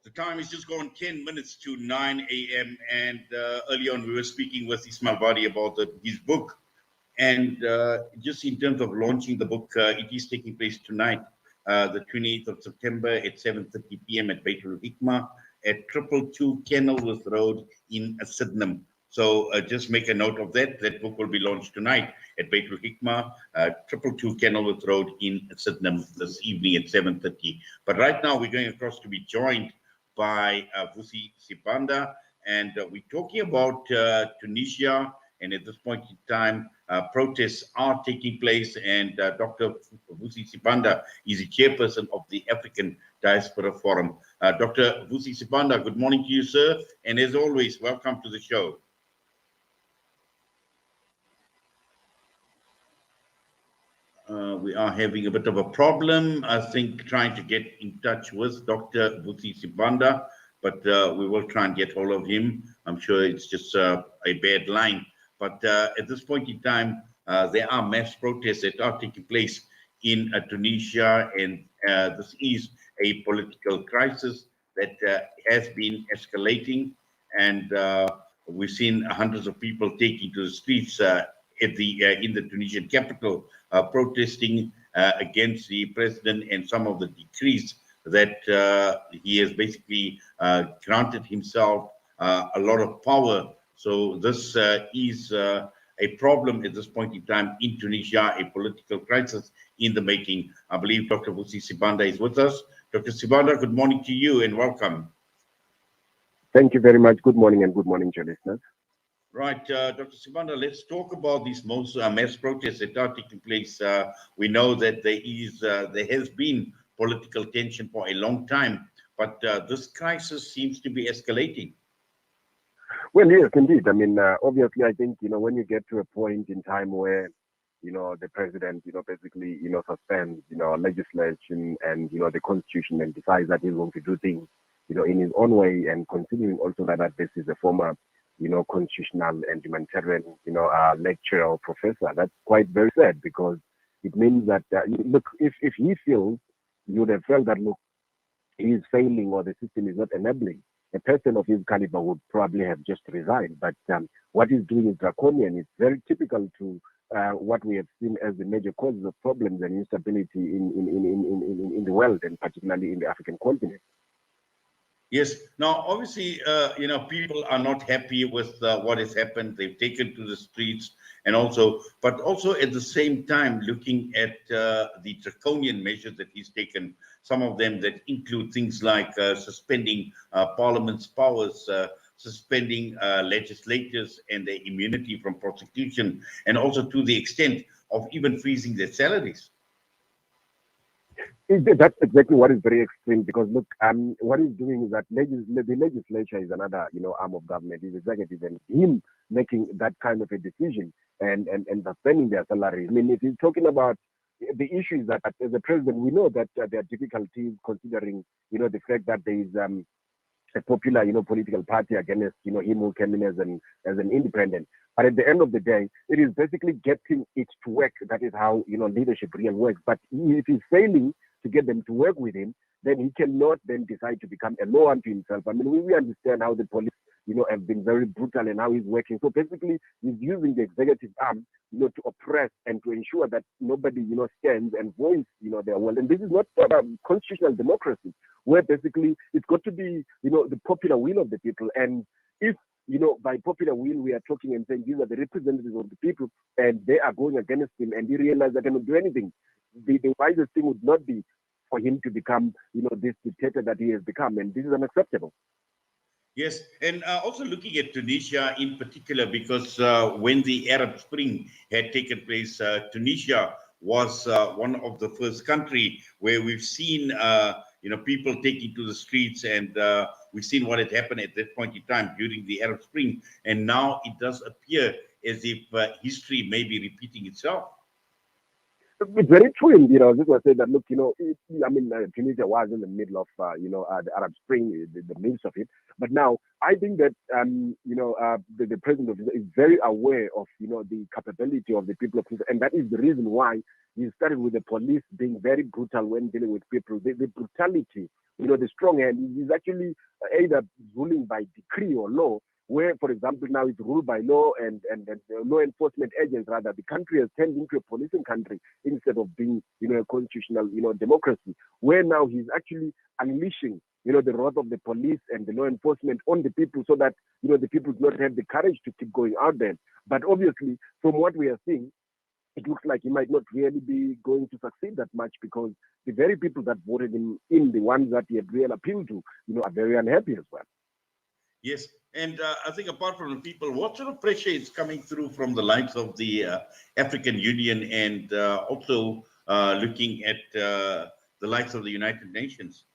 The time is just gone 10 minutes to 9 a.m. And early on, we were speaking with Ismail Wadee about his book. And just in terms of launching the book, it is taking place tonight, the 28th of September at 7:30 p.m. at Baitul Hikmah at 222 Kenilworth Road in Sydenham. So just make a note of that. That book will be launched tonight at Baitul Hikmah, 222 Kenilworth Road in Sydenham this evening at 7:30. But right now, we're going across to be joined by Vusi Sibanda, and we're talking about Tunisia. And at this point in time, protests are taking place, and Dr. Vusi Sibanda is the chairperson of the African Diaspora Forum. Dr. Vusi Sibanda, good morning to you, sir. And as always, welcome to the show. We are having a bit of a problem, I think, trying to get in touch with Dr. Vusi Sibanda, but we will try and get hold of him. I'm sure it's just a bad line. But at this point in time, there are mass protests that are taking place in Tunisia, and this is a political crisis that has been escalating, and we've seen hundreds of people taking to the streets in the Tunisian capital, protesting against the president and some of the decrees that he has basically granted himself a lot of power. So this is a problem at this point in time in Tunisia, a political crisis in the making. I believe Dr. Vusi Sibanda is with us. Dr. Sibanda, good morning to you and welcome. Thank you very much. Good morning and good morning to listeners. Right, Dr. Sibanda, let's talk about these mass protests that are taking place. We know that there has been political tension for a long time, but this crisis seems to be escalating. Well, yes, indeed. I mean, obviously, I think, when you get to a point in time where, the president, basically, suspends, legislation and, the constitution and decides that he's going to do things, in his own way, and continuing also that this is a former, constitutional and humanitarian, lecturer or professor. That's quite very sad, because it means that, look, if he feels, you would have felt that, look, he is failing or the system is not enabling, a person of his caliber would probably have just resigned. But what he's doing is draconian. It's very typical to what we have seen as the major causes of problems and instability in the world, and particularly in the African continent. Yes. Now, obviously, people are not happy with what has happened. They've taken to the streets, but also at the same time, looking at the draconian measures that he's taken. Some of them that include things like suspending Parliament's powers, suspending legislators and their immunity from prosecution, and also to the extent of even freezing their salaries. That's exactly what is very extreme, because look, what he's doing is that the legislature is another, arm of government, is executive, and him making that kind of a decision and suspending their salaries. I mean, if he's talking about the issue is that as a president, we know that there are difficulties considering, the fact that there is a popular, political party against, him who came in as an independent. But at the end of the day, it is basically getting it to work. That is how, leadership really works. But if he's failing to get them to work with him, then he cannot then decide to become a law unto himself. I mean, we understand how the police, have been very brutal and how he's working. So basically, he's using the executive arm, to oppress and to ensure that nobody, stands and voice, their will. And this is not constitutional democracy, where basically it's got to be, the popular will of the people. And if, by popular will, we are talking and saying these are the representatives of the people, and they are going against him, and he realizes they cannot do anything, the wisest thing would not be for him to become, this dictator that he has become. And this is unacceptable. Yes, and also looking at Tunisia in particular, because when the Arab Spring had taken place, Tunisia was one of the first country where we've seen, people taking to the streets, and we've seen what had happened at that point in time during the Arab Spring. And now it does appear as if history may be repeating itself. It's very true, and this was said that look, Tunisia was in the middle of the Arab Spring, the midst of it. But now I think that the president of Tunisia is very aware of the capability of the people of Tunisia, and that is the reason why he started with the police being very brutal when dealing with people. The brutality, the strong hand is actually either ruling by decree or law, where, for example, now it's ruled by law and law enforcement agents, rather. The country has turned into a policing country instead of being, a constitutional, democracy, where now he's actually unleashing, the wrath of the police and the law enforcement on the people so that, the people do not have the courage to keep going out there. But obviously, from what we are seeing, it looks like he might not really be going to succeed that much, because the very people that voted him in, the ones that he had real appeal to, are very unhappy as well. Yes, and I think apart from the people, what sort of pressure is coming through from the likes of the African Union and also looking at the likes of the United Nations?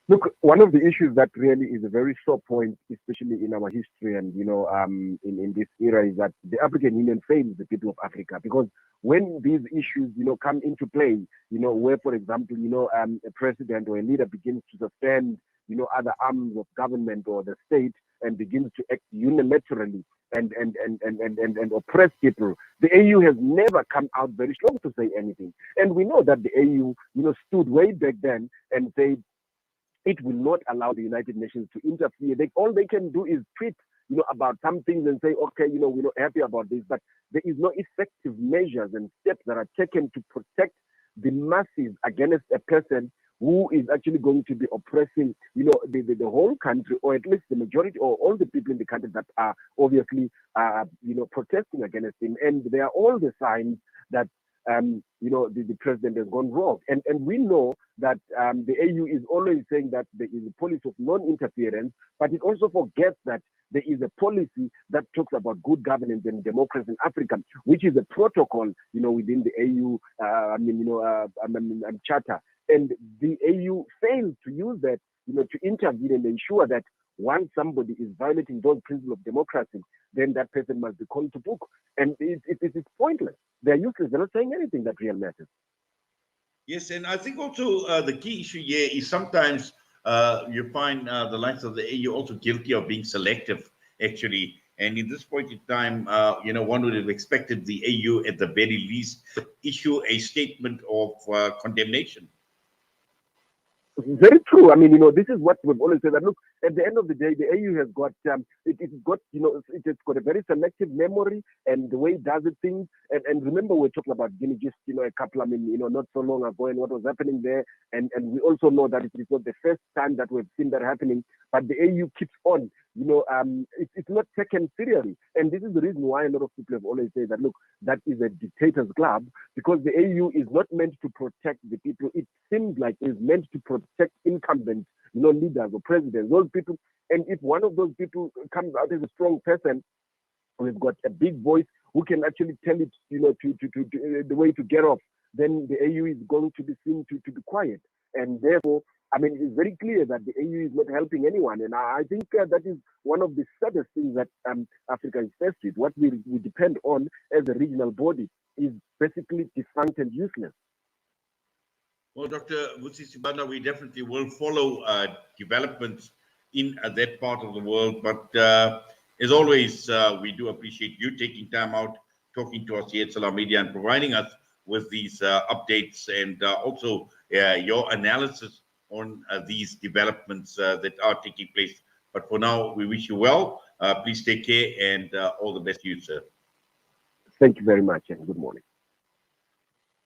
Look, one of the issues that really is a very sore point, especially in our history and in this era, is that the African Union fails the people of Africa, because when these issues come into play, where, for example, a president or a leader begins to suspend other arms of government or the state and begins to act unilaterally and oppress people, the AU has never come out very strong to say anything. And we know that the AU, stood way back then and said it will not allow the United Nations to interfere. All they can do is tweet, about some things and say, okay, we're not happy about this, but there is no effective measures and steps that are taken to protect the masses against a person who is actually going to be oppressing, the whole country, or at least the majority or all the people in the country that are obviously, protesting against him. And there are all the signs that, the president has gone wrong. And we know that the AU is always saying that there is a policy of non-interference, but it also forgets that there is a policy that talks about good governance and democracy in Africa, which is a protocol, within the AU, charter. And the AU failed to use that, to intervene and ensure that once somebody is violating those principles of democracy, then that person must be called to book. And it's pointless. They're useless. They're not saying anything that real matters. Yes, and I think also the key issue here is sometimes you find the likes of the AU also guilty of being selective, actually. And in this point in time, one would have expected the AU at the very least issue a statement of condemnation. Very true. I mean, this is what we've always said, that look, at the end of the day, the AU has got, it's got a very selective memory and the way it does it things. And remember, we're talking about Guinea just, a couple, not so long ago, and what was happening there. And we also know that it is not the first time that we've seen that happening, but the AU keeps on, it's not taken seriously. And this is the reason why a lot of people have always said that, look, that is a dictator's club, because the AU is not meant to protect the people. It seems like it's meant to protect incumbent, leaders or presidents, those people. And if one of those people comes out as a strong person, we've got a big voice who can actually tell it, to the way to get off, then the AU is going to be seen to be quiet. And therefore, it is very clear that the AU is not helping anyone. And I think that is one of the saddest things that Africa is faced with. What we depend on as a regional body is basically defunct and useless. Well, Dr. Vusi Sibanda, we definitely will follow developments in that part of the world. But as always, we do appreciate you taking time out, talking to us here at Salam Media and providing us with these updates and also your analysis on these developments that are taking place. But for now, we wish you well. Please take care and all the best to you, sir. Thank you very much and good morning.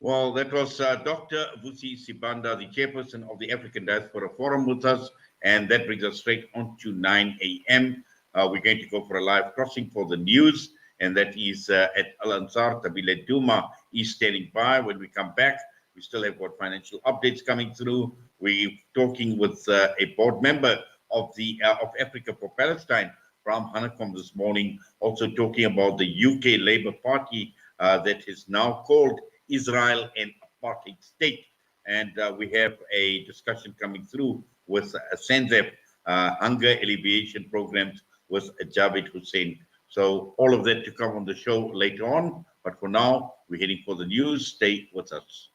Well, that was Dr. Vusi Sibanda, the chairperson of the African Diaspora Forum with us. And that brings us straight on to 9 a.m. We're going to go for a live crossing for the news. And that is at Al-Ansar. Tabile Duma is standing by. When we come back, we still have got financial updates coming through. We're talking with a board member of the of Africa for Palestine from Hanacom this morning, also talking about the UK Labour Party that is now called Israel an apartheid state. And we have a discussion coming through with SENZEP, hunger alleviation programs with Javed Hussein. So all of that to come on the show later on. But for now, we're heading for the news. Stay with us.